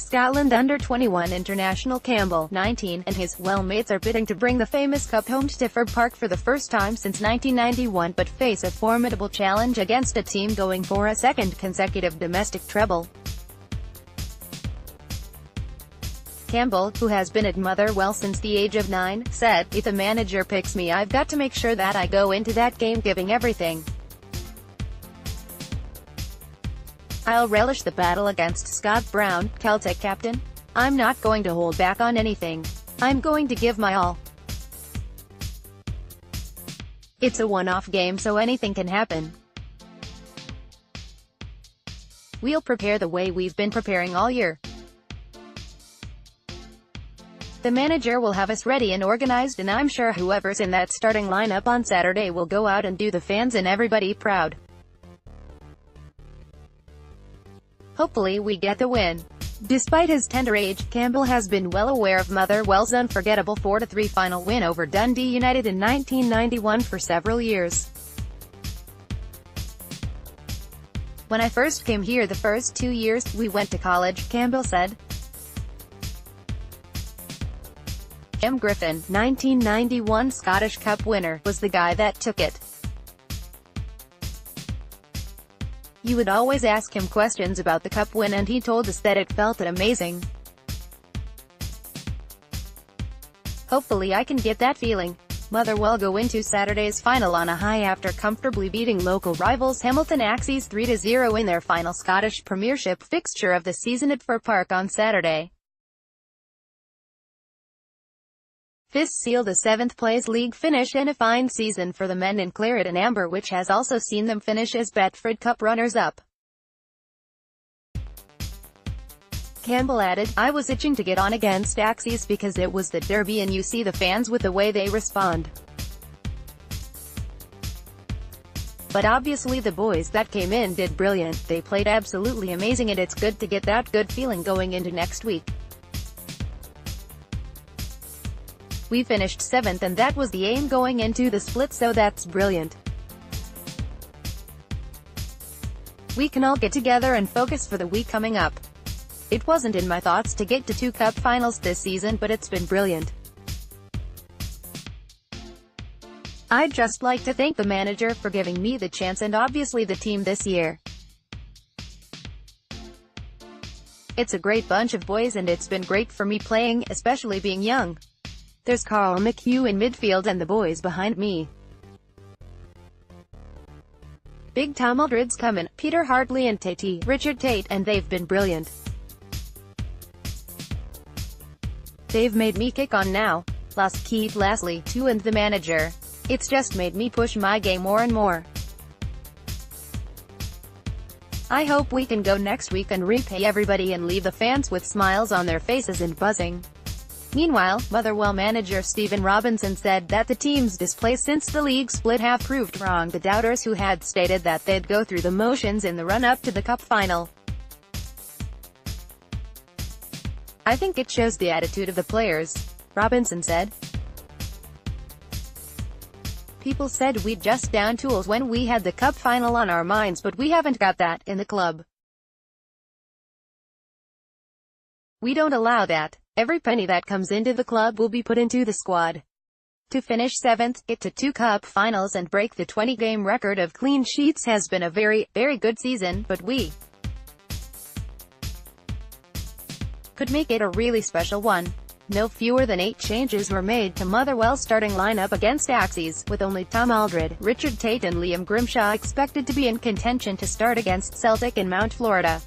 Scotland under-21 international Campbell, 19, and his well-mates are bidding to bring the famous cup home to Fir Park for the first time since 1991, but face a formidable challenge against a team going for a second consecutive domestic treble. Campbell, who has been at Motherwell since the age of 9, said, "If the manager picks me, I've got to make sure that I go into that game giving everything. I'll relish the battle against Scott Brown, Celtic captain. I'm not going to hold back on anything. I'm going to give my all. It's a one-off game, so anything can happen. We'll prepare the way we've been preparing all year. The manager will have us ready and organized, and I'm sure whoever's in that starting lineup on Saturday will go out and do the fans and everybody proud. Hopefully we get the win." Despite his tender age, Campbell has been well aware of Motherwell's unforgettable 4-3 final win over Dundee United in 1991 for several years. "When I first came here the first 2 years, we went to college," Campbell said. Jim Griffin, 1991 Scottish Cup winner, was the guy that took it. You would always ask him questions about the cup win, and he told us that it felt amazing. Hopefully I can get that feeling. Motherwell go into Saturday's final on a high after comfortably beating local rivals Hamilton Axes 3-0 in their final Scottish Premiership fixture of the season at Fir Park on Saturday. This sealed a 7th-place league finish and a fine season for the men in claret and amber, which has also seen them finish as Betfred Cup runners-up. Campbell added, "I was itching to get on against Axes because it was the derby, and you see the fans with the way they respond. But obviously the boys that came in did brilliant. They played absolutely amazing, and it's good to get that good feeling going into next week. We finished 7th, and that was the aim going into the split, so that's brilliant. We can all get together and focus for the week coming up. It wasn't in my thoughts to get to 2 cup finals this season, but it's been brilliant. I'd just like to thank the manager for giving me the chance, and obviously the team this year. It's a great bunch of boys, and it's been great for me playing, especially being young. There's Carl McHugh in midfield and the boys behind me. Big Tom Aldred's coming, Peter Hartley and Richard Tate, and they've been brilliant. They've made me kick on now. Lost Keith Lasley, too, and the manager. It's just made me push my game more and more. I hope we can go next week and repay everybody and leave the fans with smiles on their faces and buzzing." Meanwhile, Motherwell manager Stephen Robinson said that the team's display since the league split have proved wrong the doubters who had stated that they'd go through the motions in the run-up to the cup final. "I think it shows the attitude of the players," Robinson said. "People said we'd just down tools when we had the cup final on our minds, but we haven't got that in the club. We don't allow that. Every penny that comes into the club will be put into the squad. To finish 7th, get to 2 cup finals and break the 20-game record of clean sheets has been a very, very good season, but we could make it a really special one." No fewer than 8 changes were made to Motherwell's starting lineup against Axes, with only Tom Aldred, Richard Tate and Liam Grimshaw expected to be in contention to start against Celtic in Mount Florida.